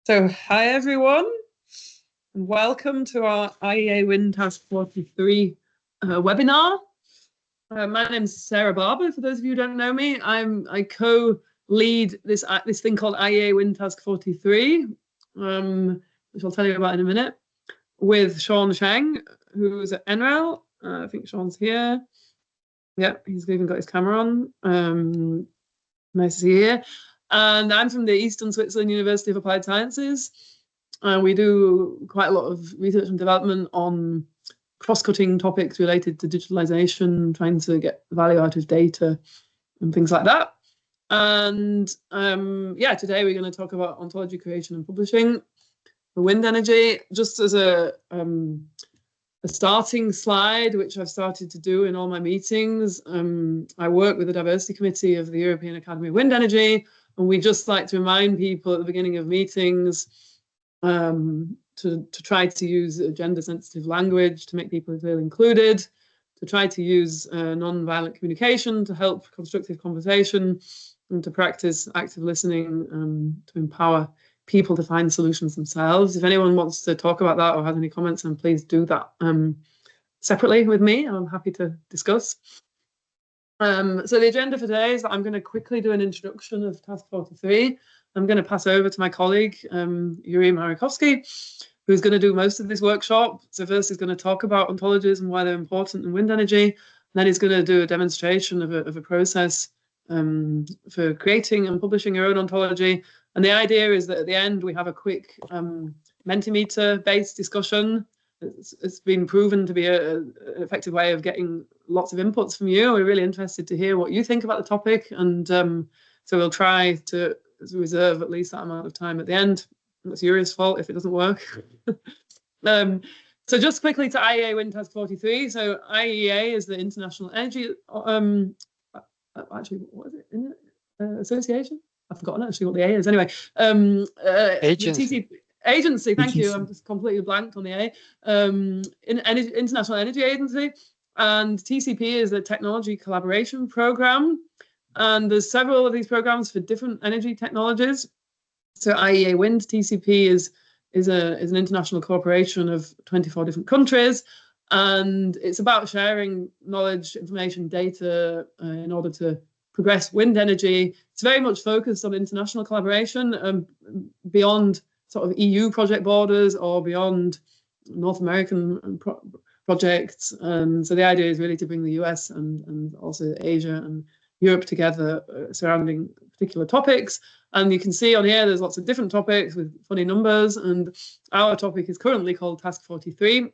So, hi everyone, and welcome to our IEA Wind Task 43 webinar. My name's Sarah Barber. For those of you who don't know me, I co-lead this thing called IEA Wind Task 43, which I'll tell you about in a minute, with Sean Sheng, who's at NREL. I think Sean's here. Yeah, he's even got his camera on. Nice to see you here. And I'm from the Eastern Switzerland University of Applied Sciences. And we do quite a lot of research and development on cross-cutting topics related to digitalization, trying to get value out of data and things like that. And yeah, today we're going to talk about ontology creation and publishing for wind energy. Just as a starting slide, which I've started to do in all my meetings. I work with the diversity committee of the European Academy of Wind Energy, and we just like to remind people at the beginning of meetings to try to use gender-sensitive language to make people feel included, to try to use non-violent communication to help constructive conversation, and to practice active listening to empower people to find solutions themselves. If anyone wants to talk about that or has any comments, then please do that separately with me. I'm happy to discuss. So the agenda for today is that I'm going to quickly do an introduction of Task 43. I'm going to pass over to my colleague, Yuri Marikowski, who's going to do most of this workshop. So first he's going to talk about ontologies and why they're important in wind energy. And then he's going to do a demonstration of a process for creating and publishing your own ontology. And the idea is that at the end, we have a quick Mentimeter-based discussion. It's been proven to be an effective way of getting lots of inputs from you. We're really interested to hear what you think about the topic. And so we'll try to reserve at least that amount of time at the end. It's Yuri's fault if it doesn't work. So just quickly to IEA Wind Task 43. So IEA is the International Energy, actually, what is it? Association? I've forgotten actually what the A is. Anyway, agency. Agency. Thank you. I'm just completely blanked on the A. International Energy Agency, and TCP is a technology collaboration program. And there's several of these programs for different energy technologies. So IEA Wind TCP is an international corporation of 24 different countries, and it's about sharing knowledge, information, data in order to progress wind energy. It's very much focused on international collaboration beyond sort of EU project borders or beyond North American projects. And so the idea is really to bring the US and also Asia and Europe together surrounding particular topics. And you can see on here, there's lots of different topics with funny numbers. And our topic is currently called Task 43.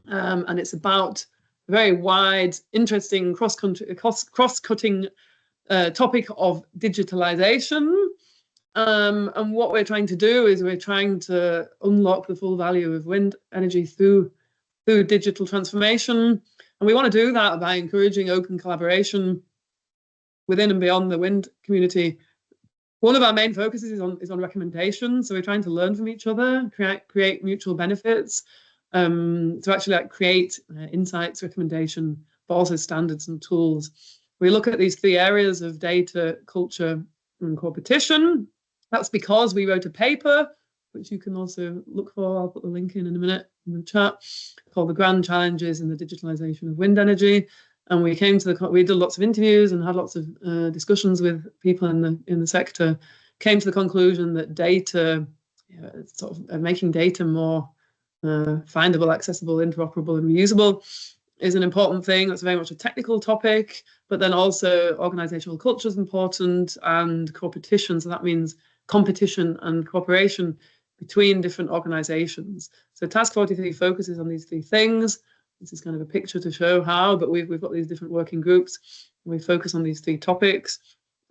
And it's about a very wide, interesting, cross-cutting topic of digitalization. And what we're trying to do is we're trying to unlock the full value of wind energy through digital transformation. And we want to do that by encouraging open collaboration within and beyond the wind community. One of our main focuses is on recommendation. So we're trying to learn from each other, create mutual benefits, to actually create insights, recommendation, but also standards and tools. We look at these three areas of data, culture, and competition. That's because we wrote a paper, which you can also look for. I'll put the link in a minute in the chat, called The Grand Challenges in the Digitalization of Wind Energy. And we did lots of interviews and had lots of discussions with people in the sector, came to the conclusion that data, sort of making data more findable, accessible, interoperable, and reusable is an important thing. That's very much a technical topic, but then also organizational culture is important, and competition. So that means competition and cooperation between different organizations. So Task 43 focuses on these three things. This is kind of a picture to show how, but we've got these different working groups. We focus on these three topics.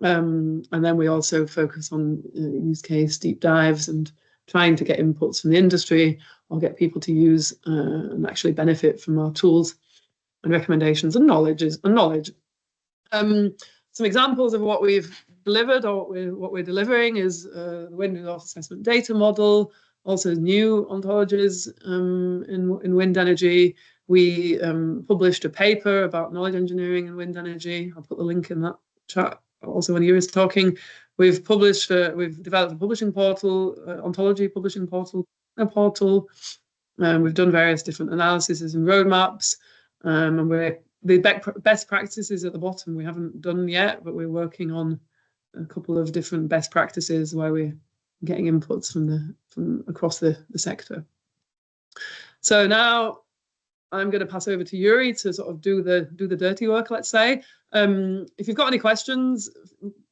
And then we also focus on use case deep dives and trying to get inputs from the industry or get people to use and actually benefit from our tools and recommendations and knowledge. Some examples of what we've delivered or what we're delivering is the wind resource assessment data model, also new ontologies in wind energy. We published a paper about knowledge engineering and wind energy. I'll put the link in that chat also when Yuri's talking, we've developed a publishing portal, Ontology publishing portal, we've done various different analyses and roadmaps, and the best practices at the bottom we haven't done yet, but we're working on a couple of different best practices where we're getting inputs from across the sector. So now I'm going to pass over to Yuri to sort of do the dirty work, let's say. If you've got any questions,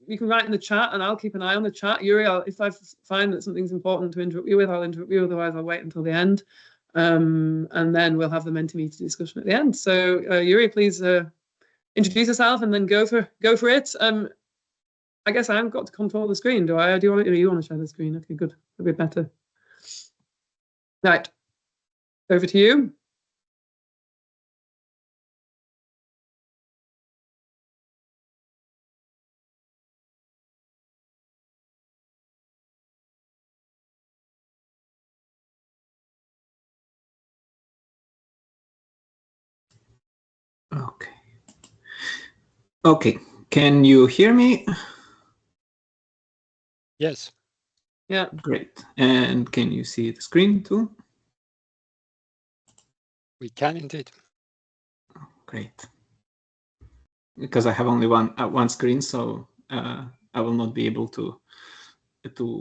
you can write in the chat, and I'll keep an eye on the chat. Yuri, if I find that something's important to interrupt you with, I'll interrupt you. Otherwise, I'll wait until the end, and then we'll have the Mentimeter discussion at the end. So, Yuri, please introduce yourself and then go for it. I guess I've got to control the screen. Do I? Do you want to share the screen? Okay, good. That'd be better. Right, over to you. Okay. Okay. Can you hear me? Yes. Yeah. Great. And can you see the screen too? We can indeed. Great. Because I have only one screen, so I will not be able to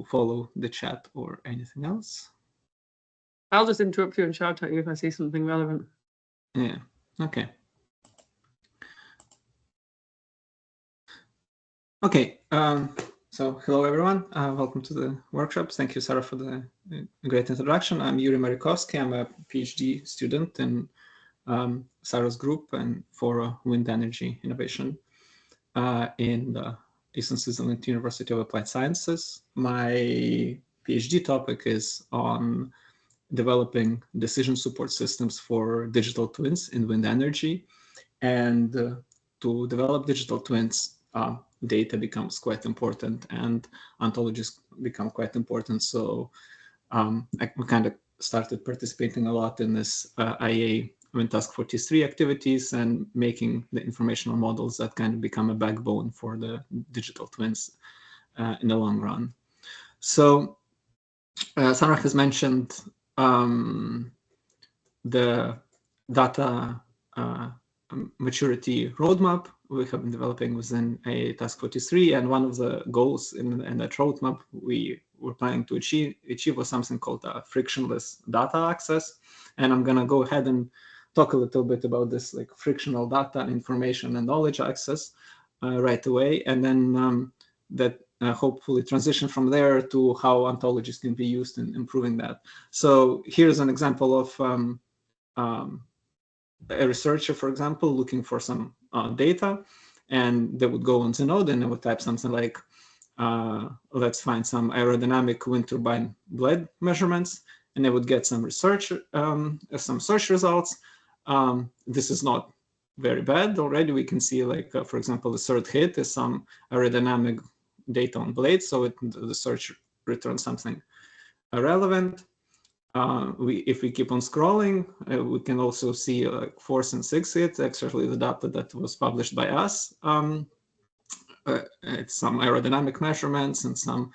follow the chat or anything else. I'll just interrupt you and shout at you if I see something relevant. Yeah. Okay. Okay. So hello, everyone. Welcome to the workshops. Thank you, Sarah, for the great introduction. I'm Yuri Marikovsky. I'm a PhD student in Sarah's group and for wind energy innovation in the Eastern Switzerland University of Applied Sciences. My PhD topic is on developing decision support systems for digital twins in wind energy. And to develop digital twins, data becomes quite important and ontologies become quite important. So I kind of started participating a lot in this IEA Task 43 activities and making the informational models that kind of become a backbone for the digital twins in the long run. So Sarah has mentioned the data maturity roadmap we have been developing within a Task 43, and one of the goals in that roadmap we were planning to achieve was something called frictionless data access. And I'm going to go ahead and talk a little bit about this, like frictional data, information, and knowledge access right away, and then hopefully transition from there to how ontologies can be used in improving that. So here's an example of a researcher, for example, looking for some data, and they would go on Zenode and they would type something like, let's find some aerodynamic wind turbine blade measurements, and they would get some search results. This is not very bad already. We can see, like, for example, the third hit is some aerodynamic data on blades, so the search returns something relevant. If we keep on scrolling, we can also see like fourth and sixth hit, actually the data that was published by us. It's some aerodynamic measurements and some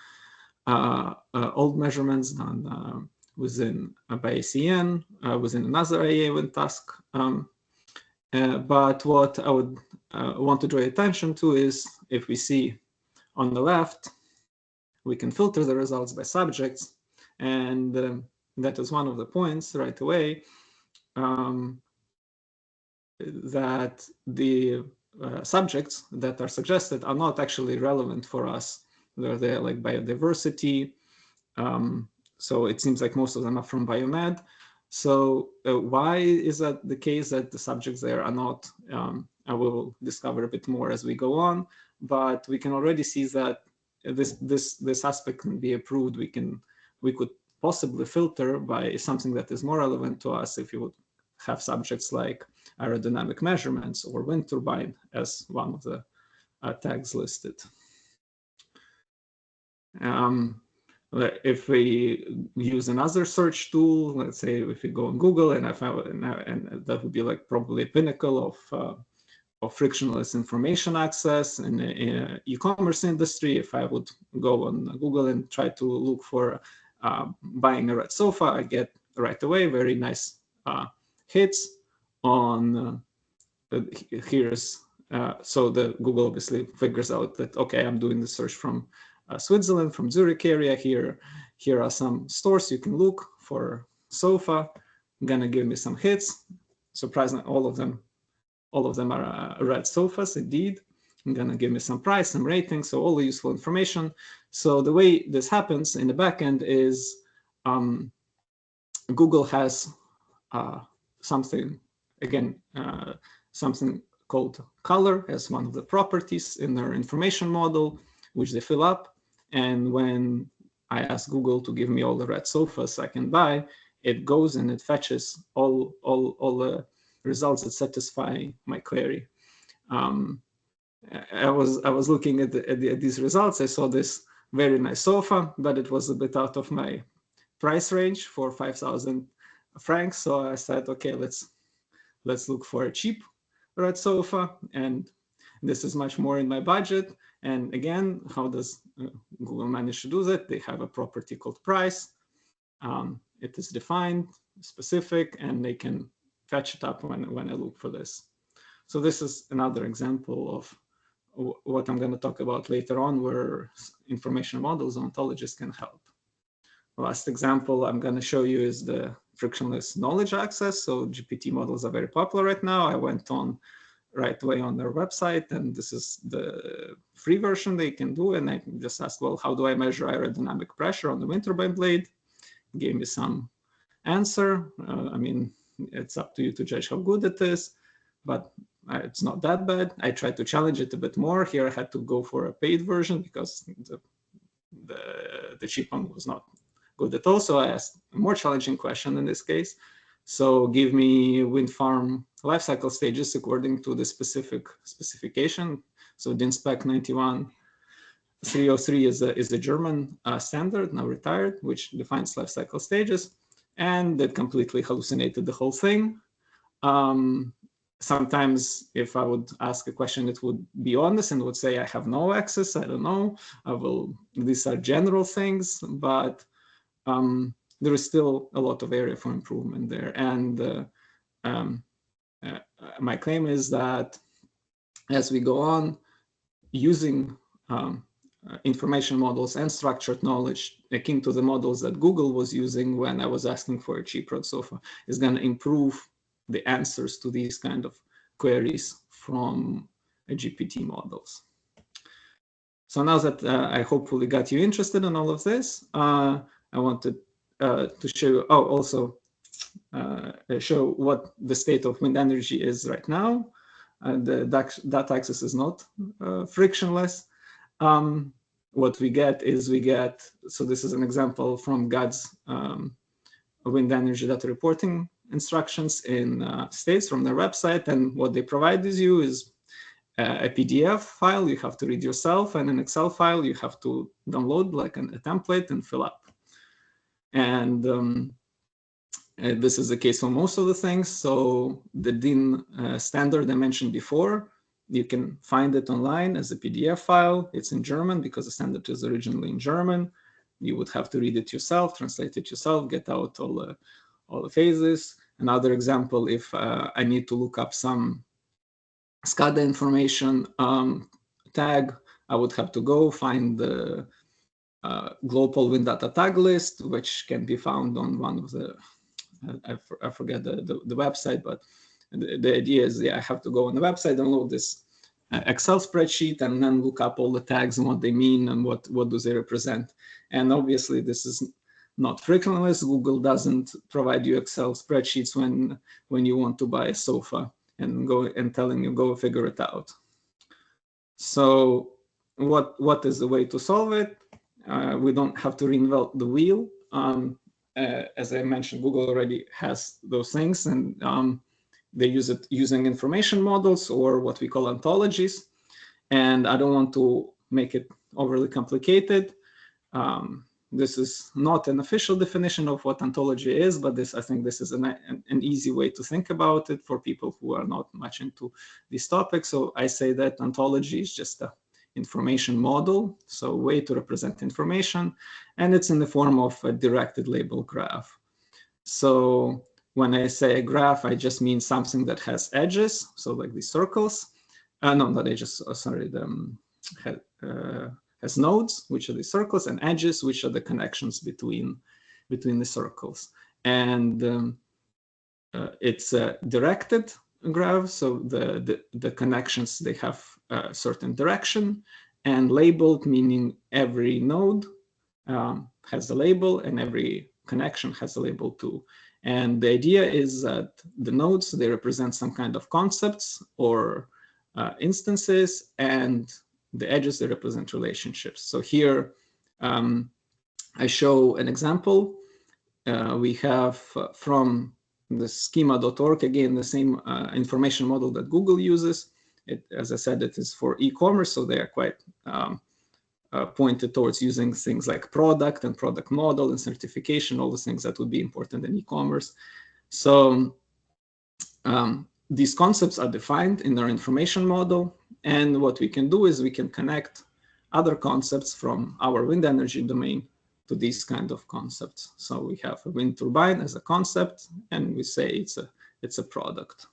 old measurements done within by ACN, within another IEA wind task. But what I would want to draw attention to is, if we see on the left, we can filter the results by subjects, and that is one of the points right away, that the subjects that are suggested are not actually relevant for us. They're like biodiversity. So it seems like most of them are from biomed. So why is that the case that the subjects there are not? I will discover a bit more as we go on, but we can already see that this aspect can be improved. We could possibly filter by something that is more relevant to us if you would have subjects like aerodynamic measurements or wind turbine as one of the tags listed. If we use another search tool, let's say if we go on Google and I found, and that would be like probably a pinnacle of frictionless information access in the e-commerce industry. If I would go on Google and try to look for buying a red sofa, I get right away very nice hits on here's so the Google obviously figures out that, okay, I'm doing the search from Switzerland, from Zurich area. Here are some stores you can look for sofa. Gonna give me some hits. Surprisingly, all of them are red sofas indeed. I'm gonna give me some price, some rating, so all the useful information. So the way this happens in the backend is Google has something, again, something called color as one of the properties in their information model, which they fill up. And when I ask Google to give me all the red sofas I can buy, it goes and it fetches all the results that satisfy my query. I was looking at these results. I saw this very nice sofa, but it was a bit out of my price range for 5,000 francs. So I said, okay, let's look for a cheap red sofa, and this is much more in my budget. And again, how does Google manage to do that? They have a property called price. It is defined, specific, and they can fetch it up when I look for this. So this is another example of what I'm going to talk about later on, where information models, ontologies can help. The last example I'm going to show you is the frictionless knowledge access. So GPT models are very popular right now. I went on right away on their website, and this is the free version they can do. And I just asked, well, how do I measure aerodynamic pressure on the wind turbine blade? Gave me some answer. I mean, it's up to you to judge how good it is, but it's not that bad. I tried to challenge it a bit more. Here I had to go for a paid version because the cheap one was not good at all. So I asked a more challenging question in this case. So give me wind farm life cycle stages according to the specific specification. So DIN spec 91303 is a German standard, now retired, which defines life cycle stages, and that completely hallucinated the whole thing. Sometimes if I would ask a question, it would be honest and would say, I have no access, I don't know, these are general things, but there is still a lot of area for improvement there. And my claim is that as we go on, using information models and structured knowledge akin to the models that Google was using when I was asking for a cheap red sofa is going to improve the answers to these kind of queries from GPT models. So now that I hopefully got you interested in all of this, I wanted to show you, also show what the state of wind energy is right now. The data access is not frictionless. What we get is so this is an example from God's wind energy data reporting instructions in states from their website, and what they provide you is a PDF file you have to read yourself, and an Excel file you have to download like a template and fill up. And this is the case for most of the things. So the DIN standard I mentioned before, you can find it online as a PDF file. It's in German because the standard is originally in German. You would have to read it yourself, translate it yourself, get out all the phases. Another example, if I need to look up some SCADA information tag, I would have to go find the global wind data tag list, which can be found on one of the, I forget the website, but the idea is, I have to go on the website, download this Excel spreadsheet, and then look up all the tags and what they mean and what do they represent. And obviously, this is not frictionless. Google doesn't provide you Excel spreadsheets when you want to buy a sofa and telling you go figure it out. So what is the way to solve it? We don't have to reinvent the wheel. As I mentioned, Google already has those things, and they use it using information models or what we call ontologies. And I don't want to make it overly complicated. This is not an official definition of what ontology is, but I think this is an easy way to think about it for people who are not much into this topic. So I say that ontology is just an information model, so a way to represent information, and it's in the form of a directed label graph. So when I say a graph, I just mean something that has edges, so like these circles. No, not edges, sorry, has nodes, which are the circles, and edges, which are the connections between the circles. And it's a directed graph, so the connections, they have a certain direction, and labeled, meaning every node has a label and every connection has a label too. And the idea is that the nodes, they represent some kind of concepts or instances, and the edges, they represent relationships. So here I show an example. We have from the schema.org, again, the same information model that Google uses. As I said, it is for e-commerce, so they are quite pointed towards using things like product and product model and certification, all the things that would be important in e-commerce. So these concepts are defined in our information model. And what we can do is we can connect other concepts from our wind energy domain to these kind of concepts. So we have a wind turbine as a concept, and we say it's a product.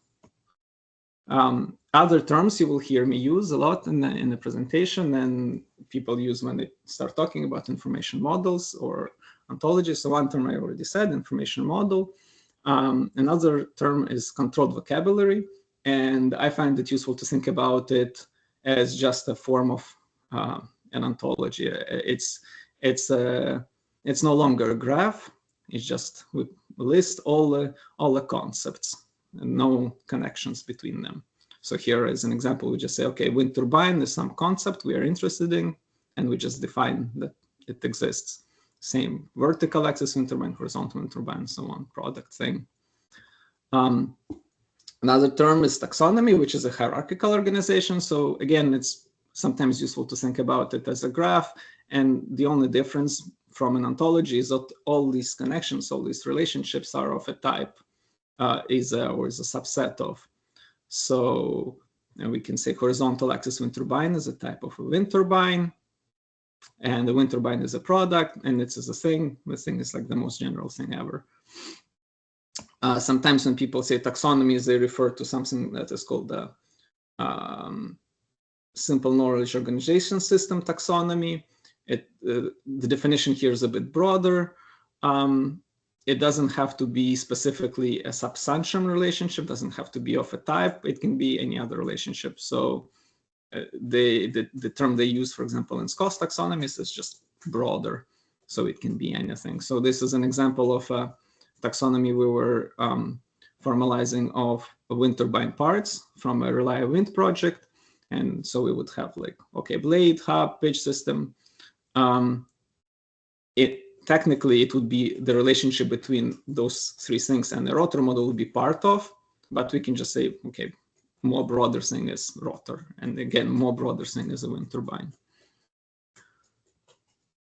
Other terms you will hear me use a lot in the presentation, and people use when they start talking about information models or ontologies. So one term I already said, information model. Another term is controlled vocabulary, and I find it useful to think about it as just a form of an ontology. It's no longer a graph. It's just we list all the concepts and no connections between them. So here as an example, we just say, okay, wind turbine is some concept we are interested in, and we just define that it exists. Same vertical axis wind turbine, horizontal wind turbine, so on, product thing. Another term is taxonomy, which is a hierarchical organization. So again, it's sometimes useful to think about it as a graph. And the only difference from an ontology is that all these connections, all these relationships are of a type, is a subset of. So and we can say horizontal axis wind turbine is a type of a wind turbine, and the wind turbine is a product, and it's a thing. The thing is like the most general thing ever. Sometimes when people say taxonomies, they refer to something that is called the simple knowledge organization system taxonomy. The definition here is a bit broader. It doesn't have to be specifically a subsumption relationship, doesn't have to be of a type. It can be any other relationship. So the term they use, for example, in Scott's taxonomies is just broader. So it can be anything. So this is an example of a taxonomy we were formalizing of wind turbine parts from a Relia Wind project. And so we would have like, okay, blade, hub, pitch system. Technically, it would be the relationship between those three things, and the rotor model would be part of, but we can just say, okay, more broader thing is rotor. And again, more broader thing is a wind turbine.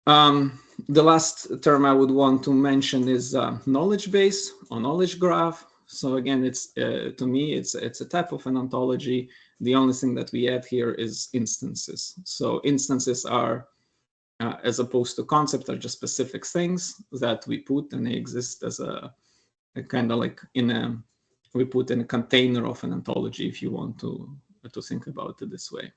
The last term I would want to mention is knowledge base or knowledge graph. So again, it's to me, it's a type of an ontology. The only thing that we add here is instances. So instances are, as opposed to concepts, are just specific things that we put, and they exist as a kind of like we put in a container of an ontology, if you want to think about it this way.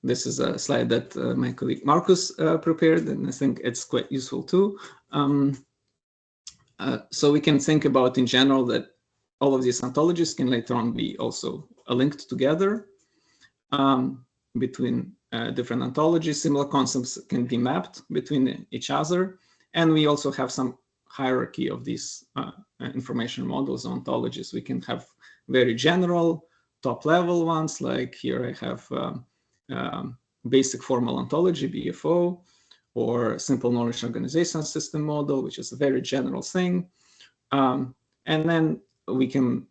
This is a slide that my colleague Marcus prepared, and I think it's quite useful too. So we can think about in general that all of these ontologies can later on be also linked together between different ontologies. Similar concepts can be mapped between each other. And we also have some hierarchy of these information models, ontologies. We can have very general top level ones, like here I have basic formal ontology, BFO, or simple knowledge organization system model, which is a very general thing. And then we can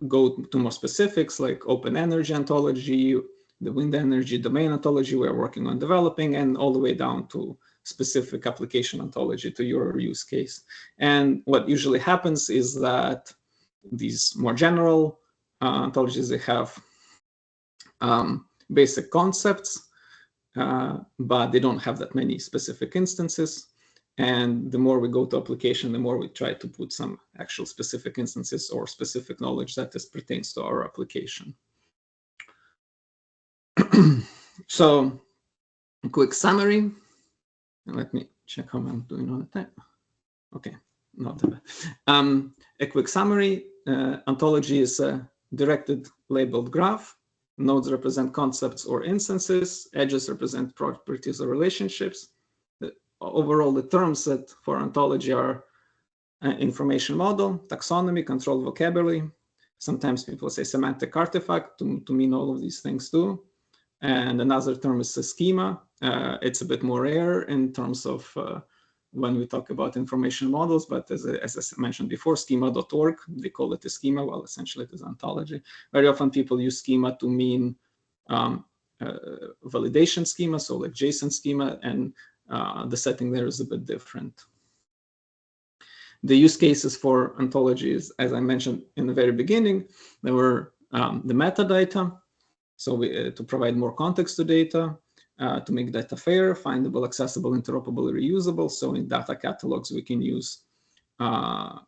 go to more specifics like open energy ontology, the wind energy domain ontology we are working on developing, and all the way down to specific application ontology to your use case. And what usually happens is that these more general ontologies, they have basic concepts, but they don't have that many specific instances. And the more we go to application, the more we try to put some actual specific instances or specific knowledge that pertains to our application. So, a quick summary. Let me check how I'm doing on the time. Okay, not that bad. A quick summary. Ontology is a directed labeled graph. Nodes represent concepts or instances. Edges represent properties or relationships. Overall, the terms that for ontology are information model, taxonomy, controlled vocabulary. Sometimes people say semantic artifact to mean all of these things too. And another term is a schema. It's a bit more rare in terms of when we talk about information models, but as I mentioned before, schema.org, they call it a schema. Well, essentially it is ontology. Very often people use schema to mean validation schema, so like JSON schema, and the setting there is a bit different. The use cases for ontologies, as I mentioned in the very beginning, there were the metadata, so to provide more context to data, to make data fair, findable, accessible, interoperable, reusable. So in data catalogs, we can use the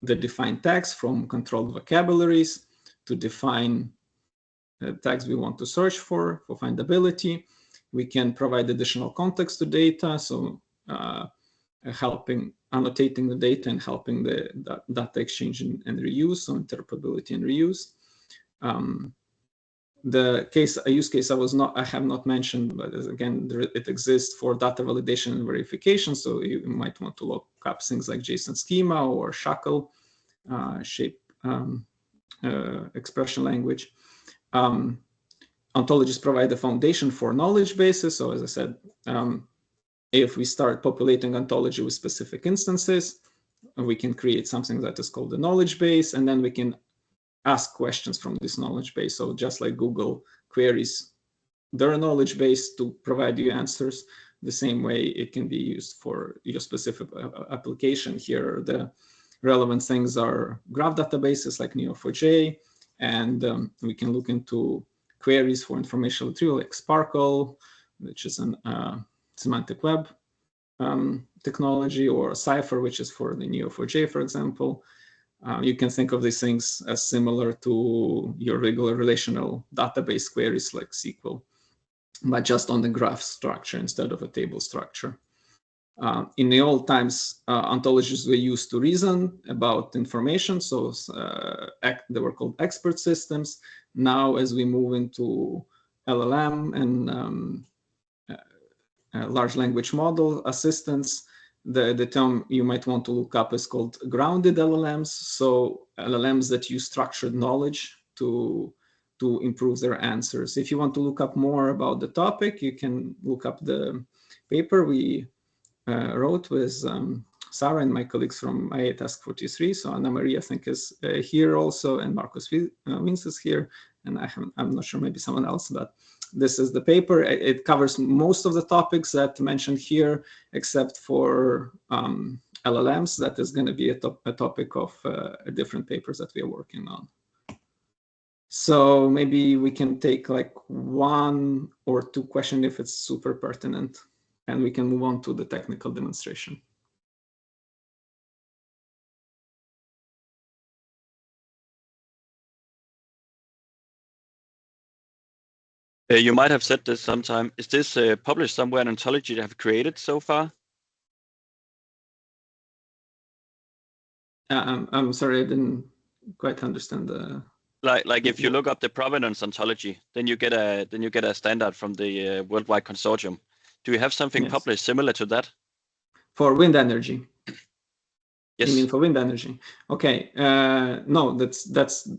defined tags from controlled vocabularies to define tags we want to search for findability. We can provide additional context to data, so helping annotating the data and helping the data exchange and reuse, so interoperability and reuse. The use case I have not mentioned, but again, it exists for data validation and verification. So you might want to look up things like JSON schema or shackle shape expression language. Ontologies provide a foundation for knowledge bases. So as I said, if we start populating ontology with specific instances, we can create something that is called the knowledge base, and then we can ask questions from this knowledge base. So just like Google queries their knowledge base to provide you answers, the same way it can be used for your specific application. Here, the relevant things are graph databases like Neo4j, and we can look into queries for information retrieval like Sparkle, which is a semantic web technology, or Cypher, which is for the Neo4j, for example. You can think of these things as similar to your regular relational database queries like SQL, but just on the graph structure instead of a table structure. In the old times, ontologies were used to reason about information, so they were called expert systems. Now, as we move into LLM and large language model assistants, the term you might want to look up is called grounded LLMs. So LLMs that use structured knowledge to improve their answers. If you want to look up more about the topic, you can look up the paper we wrote with Sarah and my colleagues from IA Task 43. So Anna Maria, I think, is here also, and Marcus Wins is here, and I'm not sure, maybe someone else, but this is the paper. It covers most of the topics that mentioned here, except for LLMs. That is going to be a topic of different papers that we are working on. So maybe we can take like 1 or 2 questions if it's super pertinent, and we can move on to the technical demonstration. You might have said this sometime. Is this published somewhere in Ontology that have created so far? I'm sorry, I didn't quite understand the. Like if you look up the provenance ontology, then you get a standard from the worldwide consortium. Do you have something published similar to that? For wind energy? Yes. You mean for wind energy? Okay. No, that's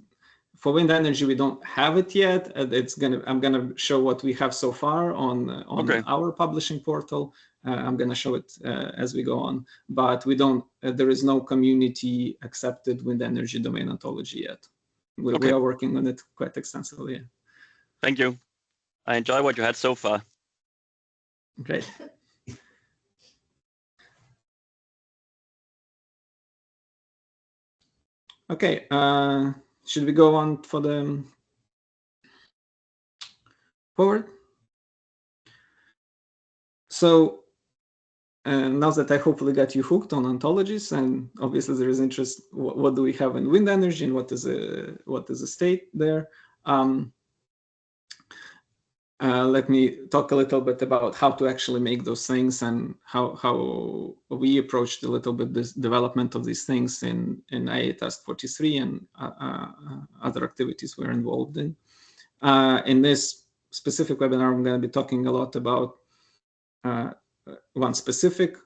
for wind energy. We don't have it yet. I'm gonna show what we have so far on our publishing portal. I'm gonna show it as we go on. But we don't. There is no community accepted wind energy domain ontology yet. We are working on it quite extensively. Thank you. I enjoy what you had so far. Great. Okay, should we go on for the forward? So now that I hopefully got you hooked on ontologies, and obviously there is interest, what do we have in wind energy and what is the state there? Let me talk a little bit about how to actually make those things and how we approached a little bit this development of these things in IA Task 43 and other activities we're involved in. In this specific webinar, I'm going to be talking a lot about one specific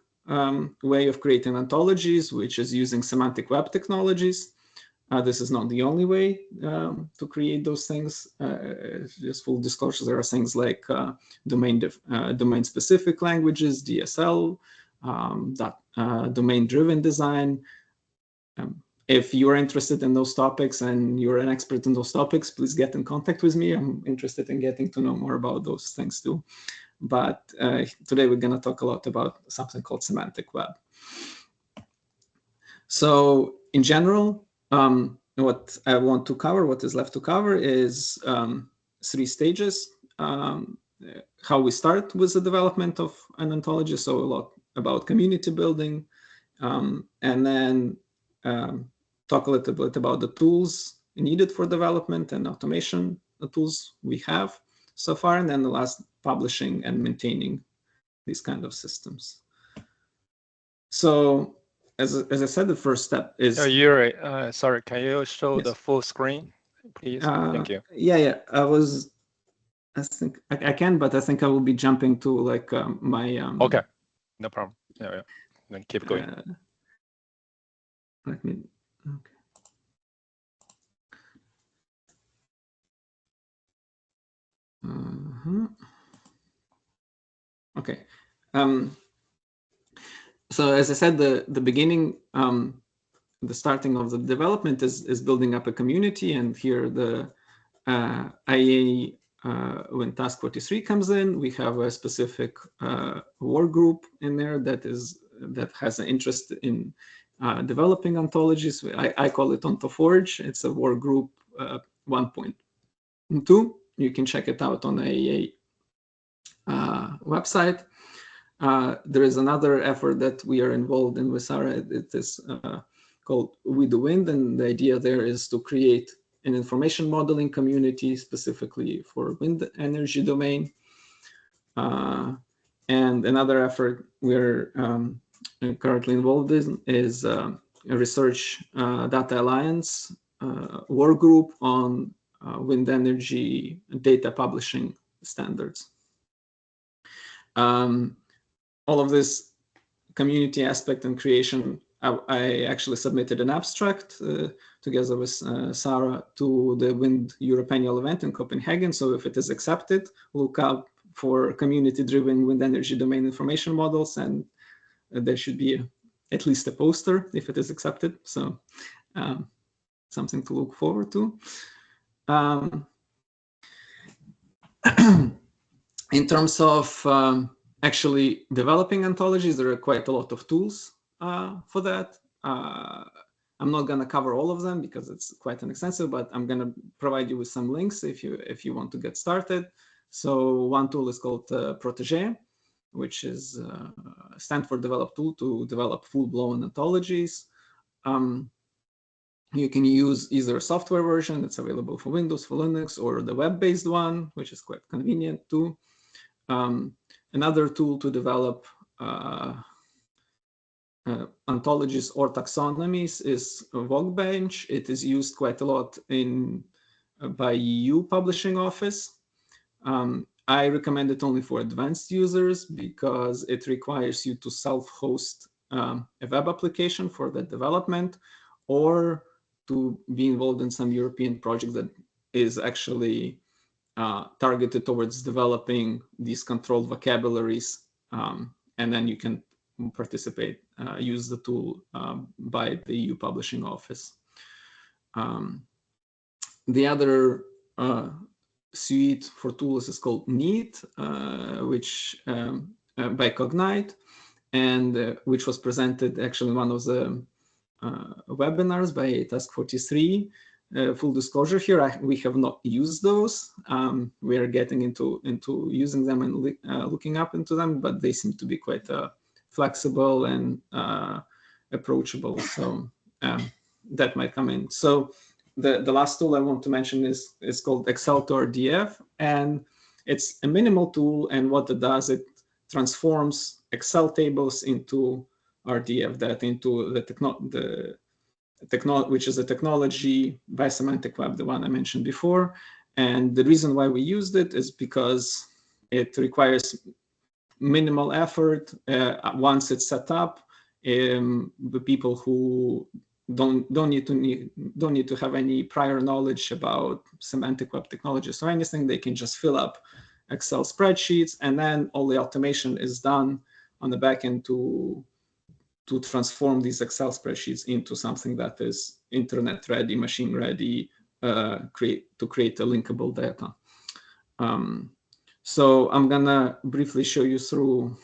way of creating ontologies, which is using semantic web technologies. This is not the only way to create those things. Just full disclosure, there are things like domain-specific languages, DSL, domain-driven design. If you are interested in those topics and you're an expert in those topics, please get in contact with me. I'm interested in getting to know more about those things too. But today we're going to talk a lot about something called semantic web. So in general, what I want to cover, what is left to cover, is 3 stages. How we start with the development of an ontology, so a lot about community building, and then talk a little bit about the tools needed for development and automation, the tools we have so far, and then the last, publishing and maintaining these kind of systems. So as I said, the first step is... Yuri, sorry, can you show Yes. the full screen, please? Thank you. Yeah, I think I can, but I think I will be jumping to like my... Okay, no problem. Yeah. Then keep going. Let me... Okay. Okay. So as I said, the beginning, the starting of the development is building up a community, and here the IA, when Task 43 comes in, we have a specific work group in there that has an interest in developing ontologies. I call it OntoForge. It's a work group 1.2. You can check it out on the IA website. There is another effort that we are involved in with Sarah. It is called We Do Wind, and the idea there is to create an information modeling community specifically for wind energy domain. And another effort we're currently involved in is a research data alliance work group on wind energy data publishing standards. All of this community aspect and creation, I actually submitted an abstract together with Sarah to the Wind Europe annual event in Copenhagen. So if it is accepted, look out for community-driven wind energy domain information models, and there should be at least a poster if it is accepted. So something to look forward to. In terms of actually developing ontologies, there are quite a lot of tools for that. I'm not going to cover all of them because it's quite extensive, but I'm going to provide you with some links if you want to get started. So one tool is called Protégé, which is a Stanford developed tool to develop full-blown ontologies. You can use either a software version that's available for Windows, for Linux, or the web-based one, which is quite convenient too. Another tool to develop ontologies or taxonomies is Workbench. It is used quite a lot by EU publishing office. I recommend it only for advanced users because it requires you to self-host a web application for the development, or to be involved in some European project that is actually targeted towards developing these controlled vocabularies, and then you can participate, use the tool by the EU publishing office. The other suite for tools is called Neat, which by Cognite, and which was presented actually in one of the webinars by Task 43. Full disclosure here, we have not used those. We are getting into using them and looking up into them, but they seem to be quite flexible and approachable. So that might come in. So the last tool I want to mention is called Excel to RDF, and it's a minimal tool. And what it does, it transforms Excel tables into RDF data, into which is a technology by Semantic Web, the one I mentioned before. And the reason why we used it is because it requires minimal effort. Once it's set up, the people who don't need to have any prior knowledge about Semantic Web technologies or anything, they can just fill up Excel spreadsheets, and then all the automation is done on the back end to transform these Excel spreadsheets into something that is internet ready, machine ready, to create a linkable data. So I'm gonna briefly show you through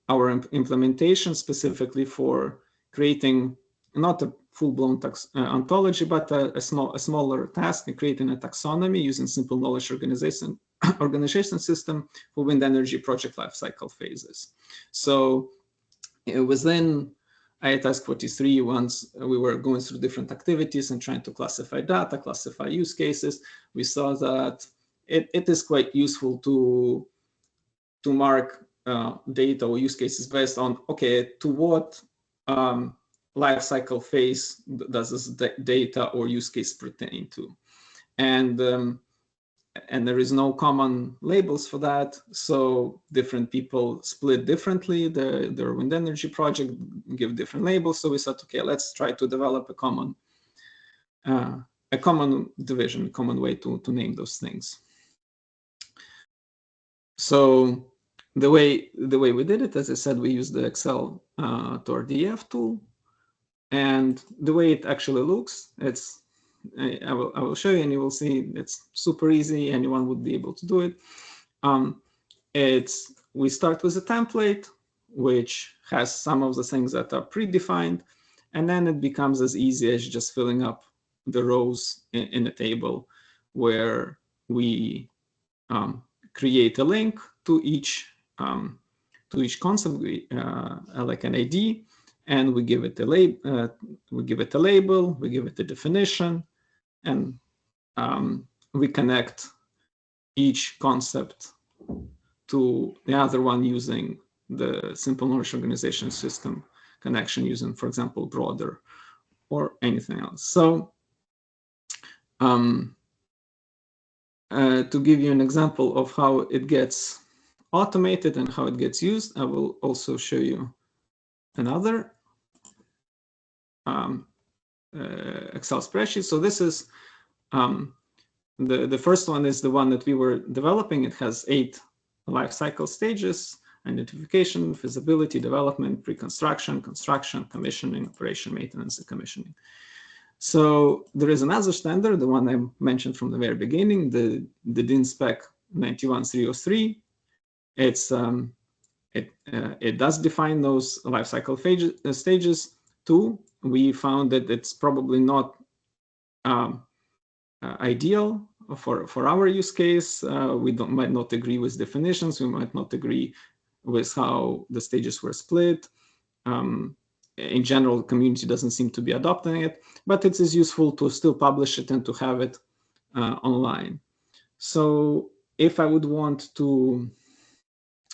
our implementation, specifically for creating not a full-blown ontology, but a smaller task in creating a taxonomy using simple knowledge organization system for wind energy project lifecycle phases. So within Task 43, once we were going through different activities and trying to classify data, classify use cases, we saw that it is quite useful to mark data or use cases based on, okay, to what life cycle phase does this data or use case pertain to? And there is no common labels for that. So different people split differently. Their wind energy project give different labels. So we said, okay, let's try to develop a common division, common way to name those things. So the way we did it, as I said, we used the Excel to RDF tool, and the way it actually looks, it's I will show you, and you will see it's super easy. Anyone would be able to do it. We start with a template which has some of the things that are predefined, and then it becomes as easy as just filling up the rows in a table, where we create a link to each concept, like an ID, and we give it a label. We give it a definition, and we connect each concept to the other one using the simple knowledge organization system connection, using, for example, Broader or anything else. So to give you an example of how it gets automated and how it gets used, I will also show you another Excel spreadsheet. So this is the first one is the one that we were developing. It has 8 life cycle stages: identification, feasibility, development, pre-construction, construction, commissioning, operation, maintenance, and commissioning. So there is another standard, the one I mentioned from the very beginning, the DIN spec 91303. It does define those life cycle stages too. We found that it's probably not ideal for our use case. We might not agree with definitions. We might not agree with how the stages were split. In general, the community doesn't seem to be adopting it, but it is useful to still publish it and to have it online. So if I would want to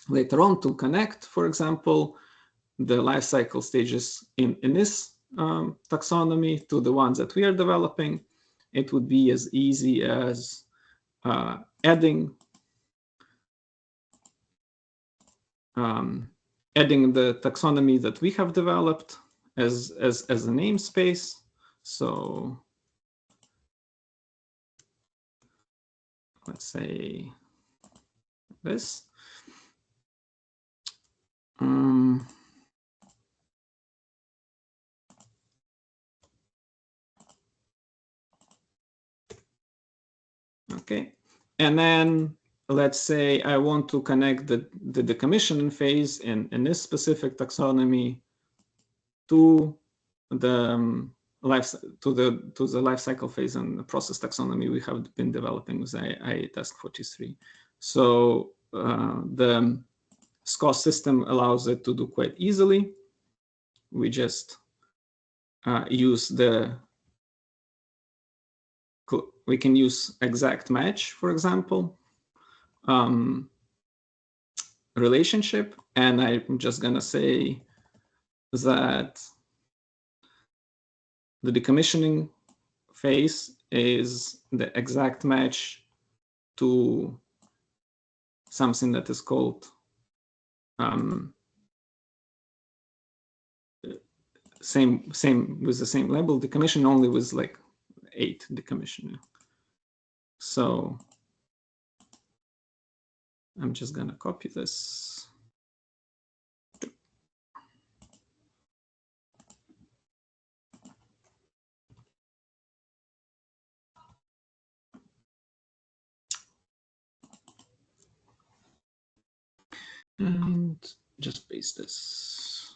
later on to connect, for example, the life cycle stages in this taxonomy to the ones that we are developing, it would be as easy as adding the taxonomy that we have developed as a namespace. So let's say this. Okay, And then let's say I want to connect the decommissioning phase in this specific taxonomy to the life cycle phase and the process taxonomy we have been developing with IA task 43. So the SCOS system allows it to do quite easily. We just use we can use exact match, for example, relationship, and I'm just gonna say that the decommissioning phase is the exact match to something that is called same with the same label, decommission, only with like 8 decommissioning. So I'm just gonna copy this. And just paste this.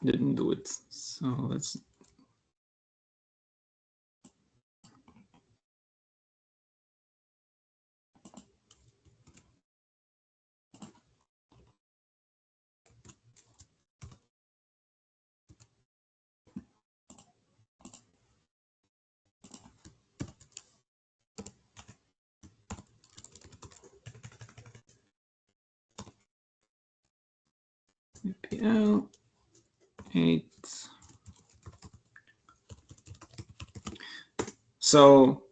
Didn't do it. So let's. APL 8. So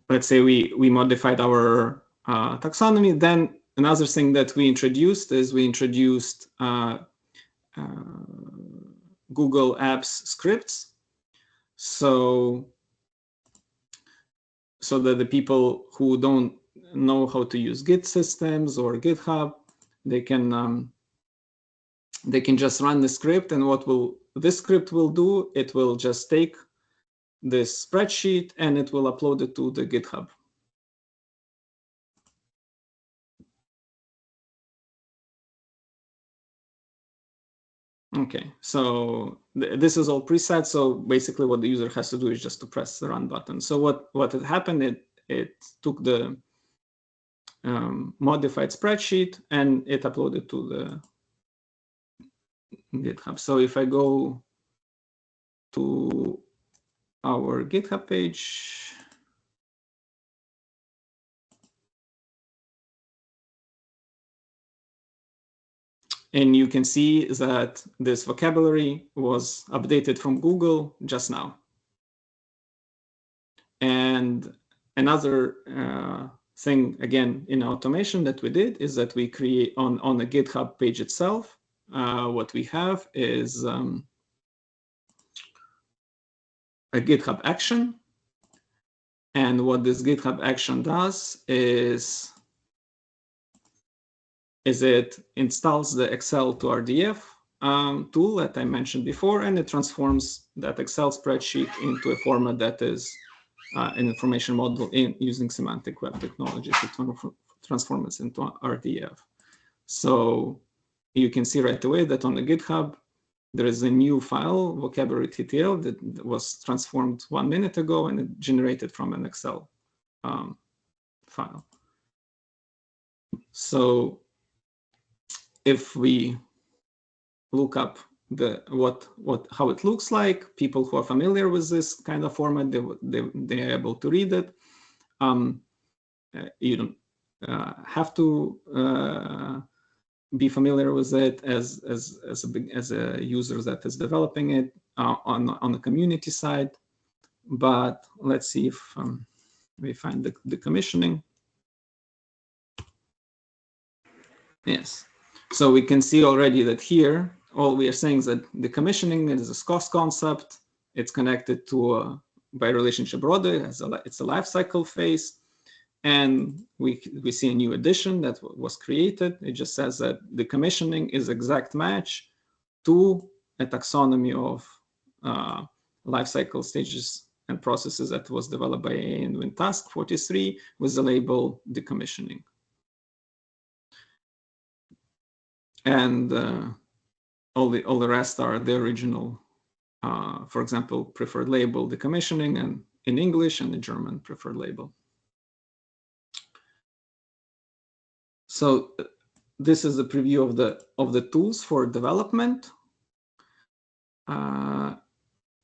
let's say we modified our taxonomy. Then another thing that we introduced is we introduced Google Apps scripts. So that the people who don't know how to use Git systems or GitHub, they can just run the script, and what this script will do, it will just take this spreadsheet and it will upload it to the GitHub. Okay, so this is all preset. So basically what the user has to do is just to press the run button. So what had happened, it took the modified spreadsheet and it uploaded to the GitHub. So if I go to our GitHub page, and you can see that this vocabulary was updated from Google just now. And another thing, again, in automation that we did is that we create on the GitHub page itself, what we have is a GitHub action. And what this GitHub action does is it installs the Excel to RDF tool that I mentioned before, and it transforms that Excel spreadsheet into a format that is an information model using semantic web technology to transform it into RDF. So you can see right away that on the GitHub, there is a new file, vocabulary TTL, that was transformed 1 minute ago, and it generated from an Excel file. So if we look up how it looks like, people who are familiar with this kind of format, they are able to read it. You don't have to be familiar with it as a user that is developing it on the community side. But let's see if we find the commissioning. Yes. So we can see already that here, all we are saying is that the commissioning is a SCOS concept. It's connected to by relationship RODA. It's a life cycle phase. And we see a new addition that was created. It just says that the commissioning is exact match to a taxonomy of lifecycle stages and processes that was developed by AA and WinTask 43 with the label decommissioning. And all the rest are the original, for example, preferred label decommissioning, and in English, and in German preferred label. So this is a preview of the tools for development.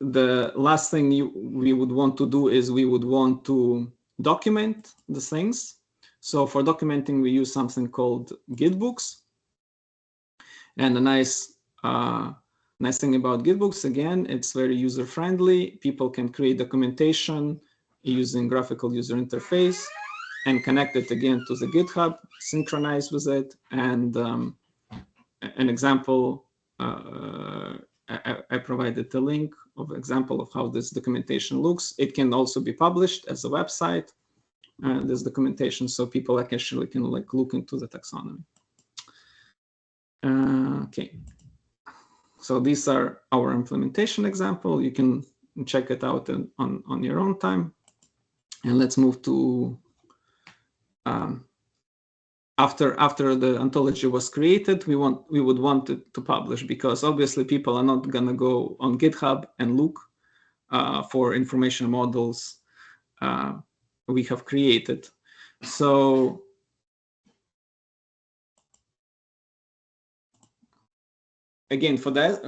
The last thing we would want to do is we would want to document the things. So for documenting, we use something called Gitbooks. And a nice thing about Gitbooks, again, it's very user-friendly. People can create documentation using graphical user interface and connect it again to the GitHub, synchronize with it. And an example, I provided a link of example of how this documentation looks. It can also be published as a website, this documentation, so people actually can look into the taxonomy. Okay, so these are our implementation example. You can check it out on your own time. And let's move to after the ontology was created, we would want it to publish, because obviously people are not going to go on GitHub and look for information models we have created. So again, for this,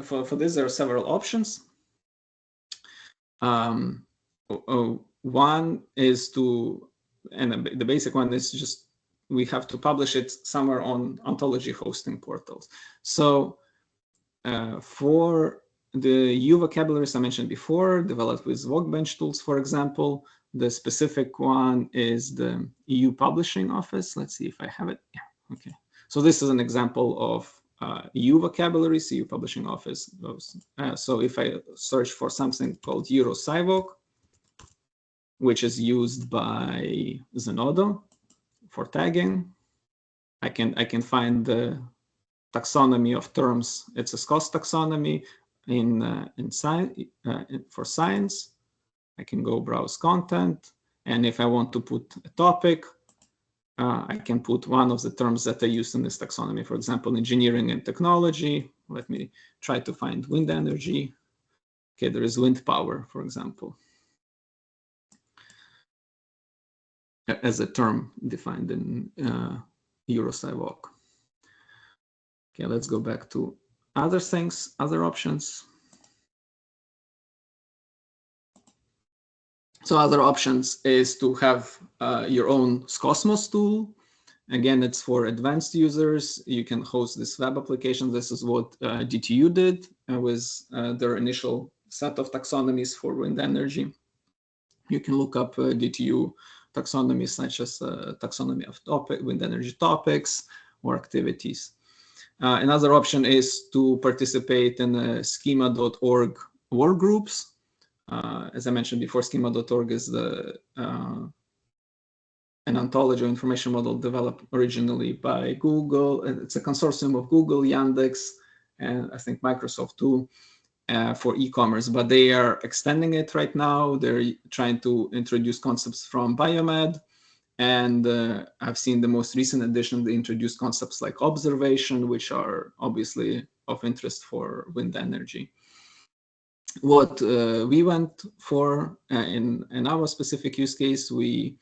there are several options. One is and the basic one is just we have to publish it somewhere on ontology hosting portals. So for the EU vocabularies I mentioned before, developed with Workbench tools, for example, the specific one is the EU Publishing Office. Let's see if I have it. Yeah, okay. So this is an example of EU vocabularies, EU Publishing Office. So if I search for something called EuroSciVoc, which is used by Zenodo for tagging, I can find the taxonomy of terms. It's a SCOS taxonomy for science. I can go browse content, and if I want to put a topic, I can put one of the terms that are used in this taxonomy. For example, engineering and technology. Let me try to find wind energy. Okay, there is wind power, for example, as a term defined in EuroSciVoc. Okay, let's go back to other things, other options. So other options is to have your own Cosmos tool. Again, it's for advanced users. You can host this web application. This is what DTU did with their initial set of taxonomies for wind energy. You can look up DTU taxonomies such as taxonomy of wind energy topics or activities. Another option is to participate in schema.org workgroups. As I mentioned before, schema.org is an ontology or information model developed originally by Google. It's a consortium of Google, Yandex, and I think Microsoft too, for e-commerce, but they are extending it right now. They're trying to introduce concepts from biomed, and I've seen the most recent edition, they introduced concepts like observation, which are obviously of interest for wind energy. What we went for in our specific use case, we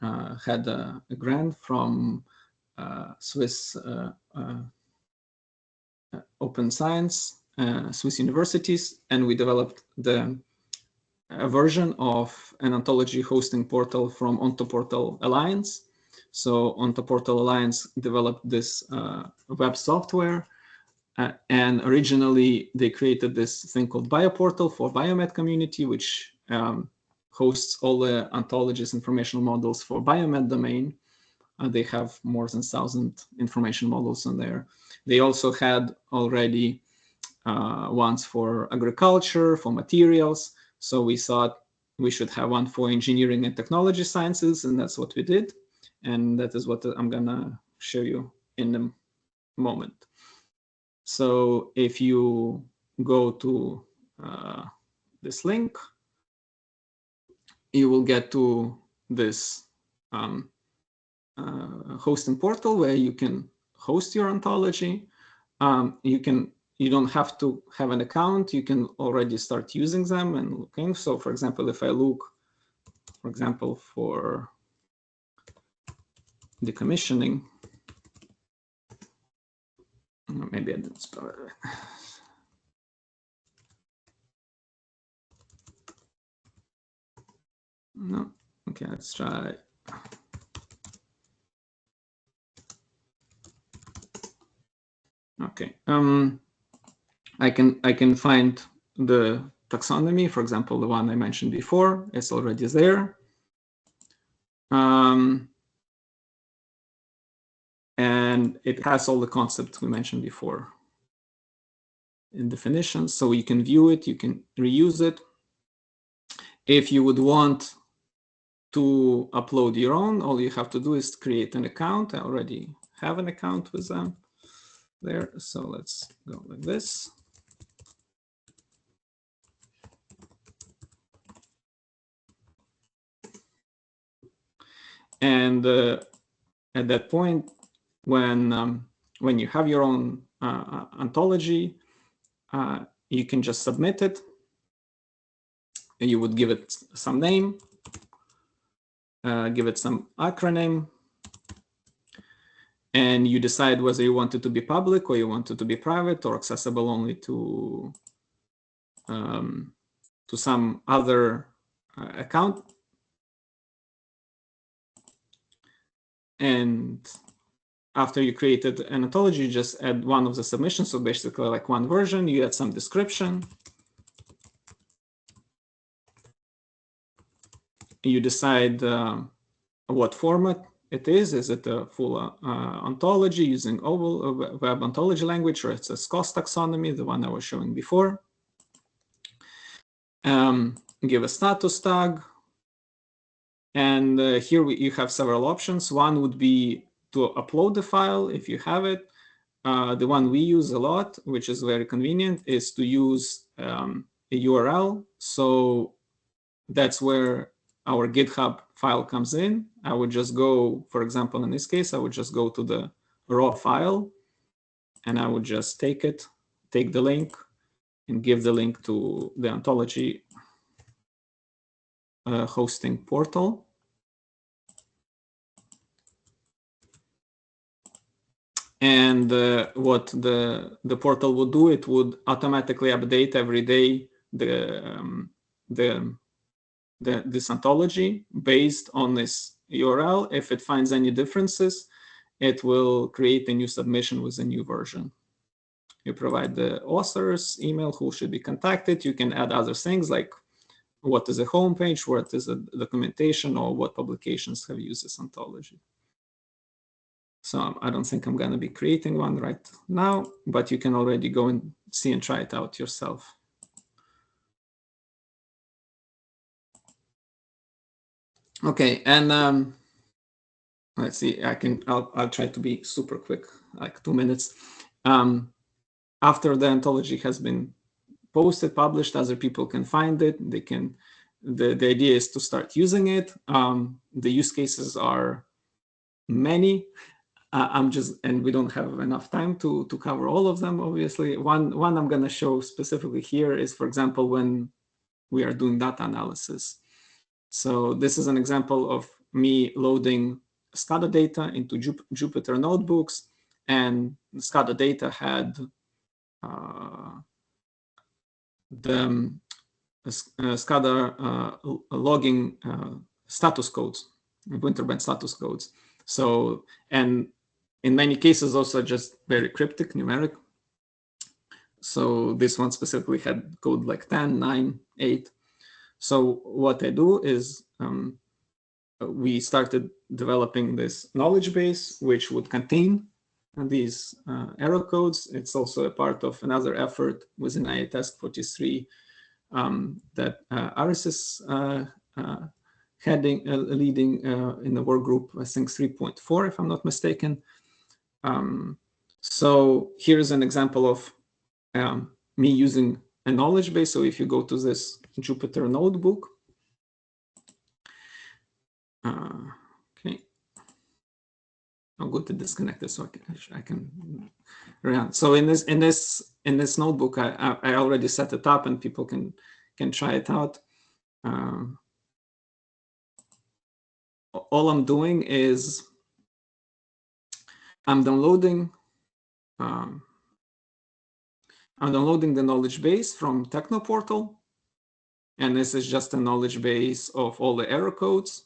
had a grant from Swiss Open Science, Swiss universities, and we developed a version of an ontology hosting portal from TechnoPortal Alliance. So TechnoPortal Alliance developed this web software, and originally they created this thing called BioPortal for biomed community, which hosts all the ontologies informational models for biomed domain. They have more than 1,000 information models in there. They also had already ones for agriculture, for materials. So we thought we should have one for engineering and technology sciences, and that's what we did. And that is what I'm gonna show you in a moment. So if you go to this link, you will get to this hosting portal where you can host your ontology. You don't have to have an account. You can already start using them and looking. So for example, if I look, for example, for decommissioning, maybe I didn't spell it right. No, okay, let's try. Okay, I can find the taxonomy, for example, the one I mentioned before. It's already there. And it has all the concepts we mentioned before in definitions. So you can view it, you can reuse it. If you would want to upload your own, all you have to do is create an account. I already have an account with them there. So let's go like this. And at that point, when you have your own ontology, you can just submit it. You would give it some name, give it some acronym, and you decide whether you want it to be public or you want it to be private or accessible only to some other account. And after you created an ontology, you just add one of the submissions. So basically like one version, you add some description. You decide what format it is. Is it a full ontology using OVAL web ontology language, or it's a SCOS taxonomy, the one I was showing before? Give a status tag. And here you have several options. One would be to upload the file if you have it. The one we use a lot, which is very convenient, is to use a URL. So that's where our GitHub file comes in. I would just go, for example, in this case, I would just go to the raw file and I would just take the link and give the link to the ontology hosting portal. And what the portal would do, it would automatically update every day this ontology based on this URL. If it finds any differences, it will create a new submission with a new version. You provide the author's email, who should be contacted. You can add other things like what is a homepage, what is a documentation, or what publications have used this ontology. So I don't think I'm going to be creating one right now, but you can already go and see and try it out yourself. Okay, and let's see. I'll try to be super quick, like 2 minutes. After the ontology has been posted, published, other people can find it. They can. The idea is to start using it. The use cases are many. And we don't have enough time to cover all of them, obviously. One I'm going to show specifically here is, for example, when we are doing data analysis. So this is an example of me loading SCADA data into Jupyter notebooks, and the SCADA data had the SCADA logging status codes, winter band status codes. So, and in many cases also just very cryptic, numeric. So this one specifically had code like 10, 9, 8. So what I do is we started developing this knowledge base, which would contain these error codes. It's also a part of another effort within IA Task 43 that Aris is leading in the work group, I think 3.4, if I'm not mistaken. So here's an example of me using a knowledge base. So if you go to this Jupyter notebook, okay, I'm going to disconnect this so I can run. So in this notebook, I already set it up, and people can try it out. All I'm doing is I'm downloading the knowledge base from TechnoPortal, and this is just a knowledge base of all the error codes.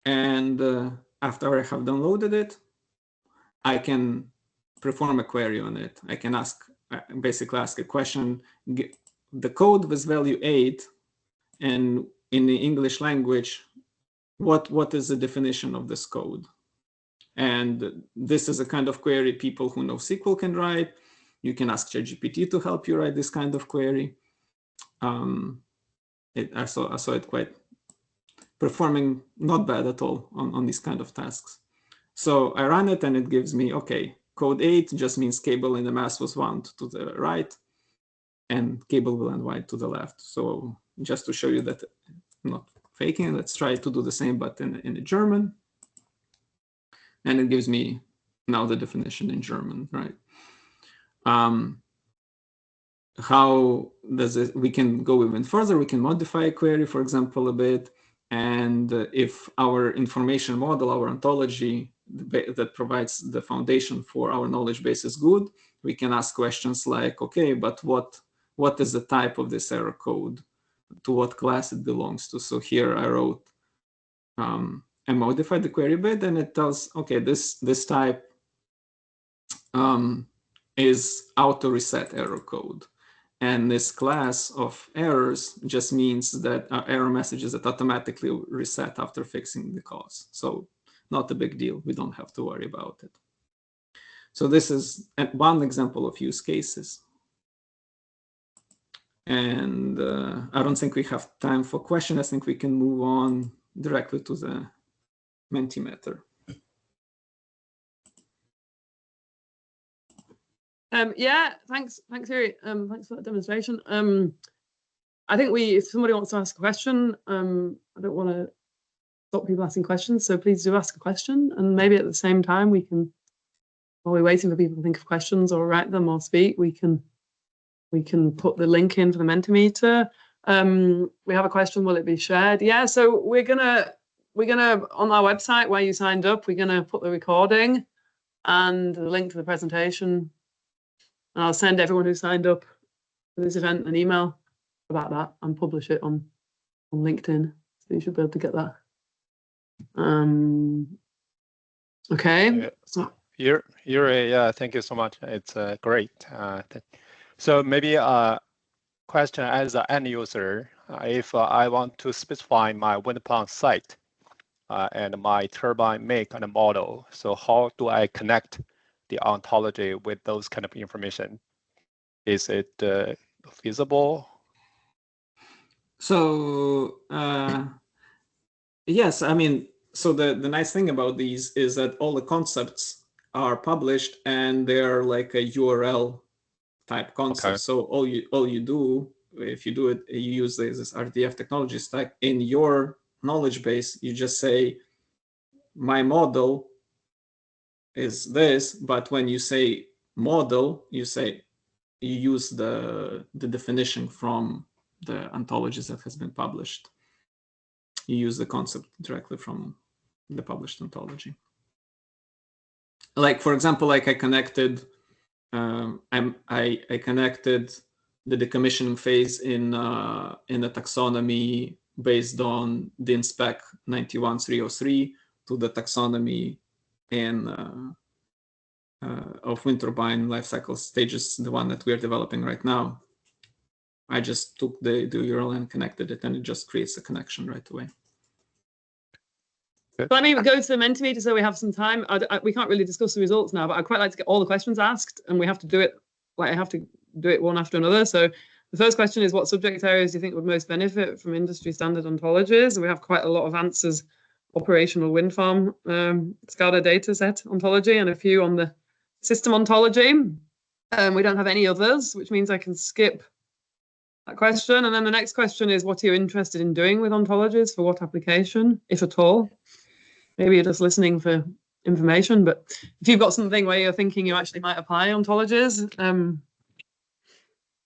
And after I have downloaded it, I can perform a query on it. I can basically ask a question, the code with value 8, and in the English language, what is the definition of this code? And this is a kind of query people who know SQL can write. You can ask ChatGPT to help you write this kind of query. I saw it quite performing not bad at all on these kind of tasks. So I run it, and it gives me, okay, code 8 just means cable in the mass was wound to the right, and cable will unwind to the left. So just to show you that I'm not faking, let's try to do the same, but in German. And it gives me now the definition in German, right? How does it? We can go even further. We can modify a query, for example, a bit. And if our information model, our ontology that provides the foundation for our knowledge base is good, we can ask questions like, okay, but what is the type of this error code? To what class it belongs to? So here I wrote and modified the query bit, and it tells, okay, this type is auto reset error code. And this class of errors just means that error messages that automatically reset after fixing the cause. So not a big deal. We don't have to worry about it. So this is one example of use cases. And I don't think we have time for questions. I think we can move on directly to the Mentimeter. Yeah, thanks, Yuri. Thanks for that demonstration. I think if somebody wants to ask a question, I don't want to stop people asking questions, so please do ask a question. And maybe at the same time, we can, while we're waiting for people to think of questions or write them or speak, we can put the link in for the Mentimeter. We have a question, will it be shared? Yeah, so we're gonna on our website where you signed up, we're gonna put the recording and the link to the presentation. And I'll send everyone who signed up for this event an email about that and publish it on LinkedIn. So you should be able to get that. Okay. Yeah. So Yuri, yeah, thank you so much. It's great. So maybe a question as an end user, if I want to specify my wind plant site and my turbine make and model, so how do I connect the ontology with those kind of information? Is it feasible? So yes, I mean, so the nice thing about these is that all the concepts are published and they're like a URL type concept. Okay. So all you do, if you do it, you use this RDF technology stack in your knowledge base. You just say, my model is this, but when you say model, you use the definition from the ontologies that has been published. You use the concept directly from the published ontology. Like, for example, like I connected I connected the decommissioning phase in a taxonomy based on the InSpec 91303 to the taxonomy of wind turbine life cycle stages, the one that we are developing right now. I just took the URL and connected it, and it just creates a connection right away. Let me go to the Mentimeter so we have some time. We can't really discuss the results now, but I'd quite like to get all the questions asked, and we have to do it, I have to do it one after another. So the first question is, what subject areas do you think would most benefit from industry standard ontologies? We have quite a lot of answers: operational wind farm, SCADA data set ontology, and a few on the system ontology. We don't have any others, which means I can skip that question. And then the next question is, what are you interested in doing with ontologies? For what application, if at all? Maybe you're just listening for information, but if you've got something where you're thinking you actually might apply ontologies,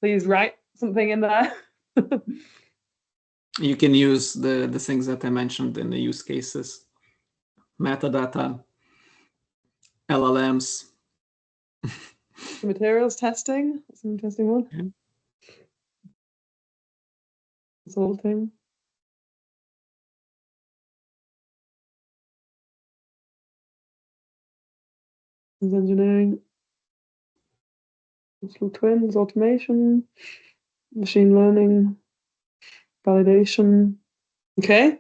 please write something in there. You can use the things that I mentioned in the use cases: metadata, LLMs. Materials testing, that's an interesting one. Yeah. Consulting. Engineering. Digital twins, automation, machine learning, validation. Okay.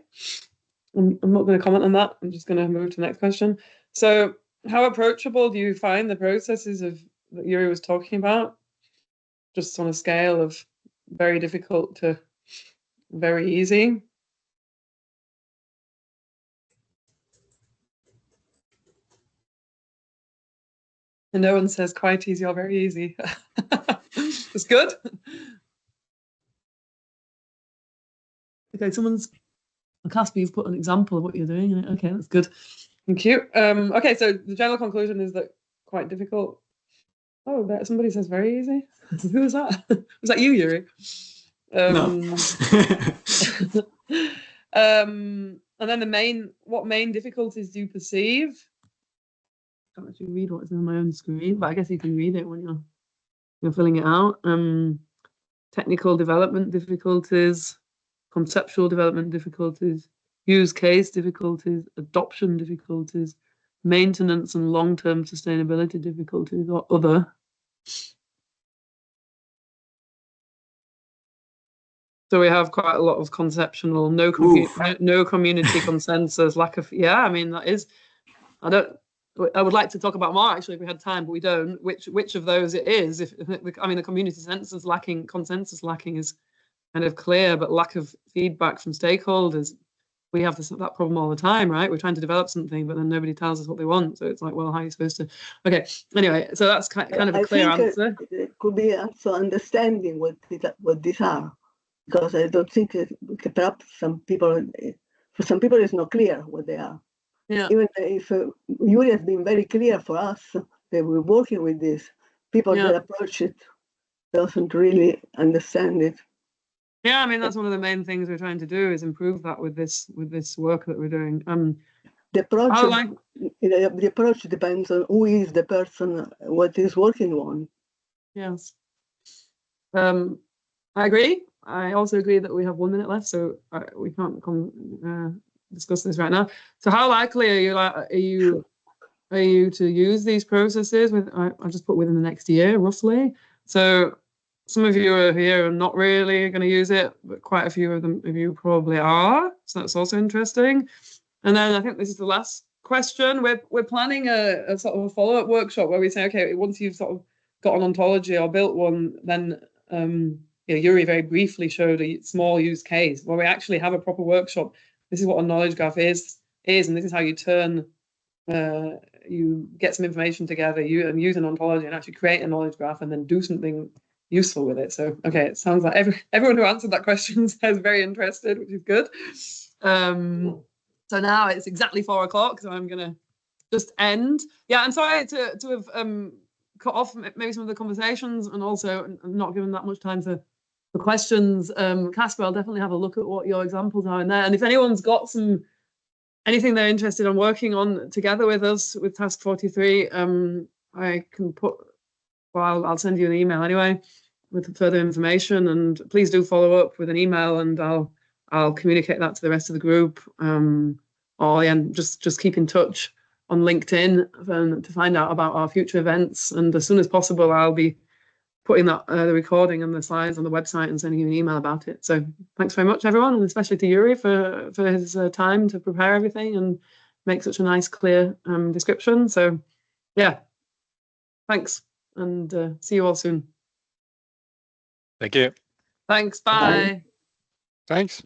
I'm not going to comment on that. I'm just going to move to the next question. So how approachable do you find the processes that Yuri was talking about? Just on a scale of very difficult to very easy. And no one says quite easy or very easy. That's good. Okay, Casper, you've put an example of what you're doing. Okay, that's good. Thank you. Okay, so the general conclusion is that quite difficult. Oh, somebody says very easy. Who was that? Was that you, Yuri? No. And then what main difficulties do you perceive? I can't actually read what's on my own screen, but I guess you can read it when you're filling it out. Technical development difficulties, conceptual development difficulties, use case difficulties, adoption difficulties, maintenance and long-term sustainability difficulties, or other. So we have quite a lot of conceptual, no community consensus, lack of, yeah, I mean, that is, I would like to talk about more actually if we had time, but we don't. Which of those it is? I mean, the community consensus lacking is kind of clear, but lack of feedback from stakeholders. We have that problem all the time, right? We're trying to develop something, but then nobody tells us what they want. So it's like, well, how are you supposed to? Okay. Anyway, so that's kind of a clear answer. It could be also understanding what these are, because I don't think perhaps for some people it's not clear what they are. Yeah. Even if Yuri has been very clear for us that we're working with this, people that approach it doesn't really understand it. Yeah, I mean, that's one of the main things we're trying to do is improve that with this work that we're doing. The approach depends on who is the person, what is working on. Yes. I agree. I also agree that we have 1 minute left, so we can't discuss this right now. So how likely are you to use these processes? I'll just put within the next year, roughly. So some of you are here and not really going to use it, but quite a few of you probably are. So that's also interesting. And then I think this is the last question. We're planning a sort of a follow-up workshop where we say, okay, once you've sort of got an ontology or built one, then Yuri very briefly showed a small use case where we actually have a proper workshop. This is what a knowledge graph is, and this is how you you get some information together, and use an ontology and actually create a knowledge graph and then do something useful with it. So, okay, it sounds like everyone who answered that question sounds very interested, which is good. So now it's exactly 4 o'clock, so I'm going to just end. Yeah, I'm sorry to have cut off maybe some of the conversations and also not given that much time for questions. Casper, I'll definitely have a look at what your examples are in there. And if anyone's got anything they're interested in working on together with us with Task 43, I can I'll send you an email anyway with further information, and please do follow up with an email, and I'll communicate that to the rest of the group. Or just keep in touch on LinkedIn to find out about our future events. And as soon as possible, I'll be putting the recording and the slides on the website and sending you an email about it. So thanks very much, everyone, and especially to Yuri for his time to prepare everything and make such a nice, clear description. So yeah, thanks, and see you all soon. Thank you. Thanks. Bye. Thanks.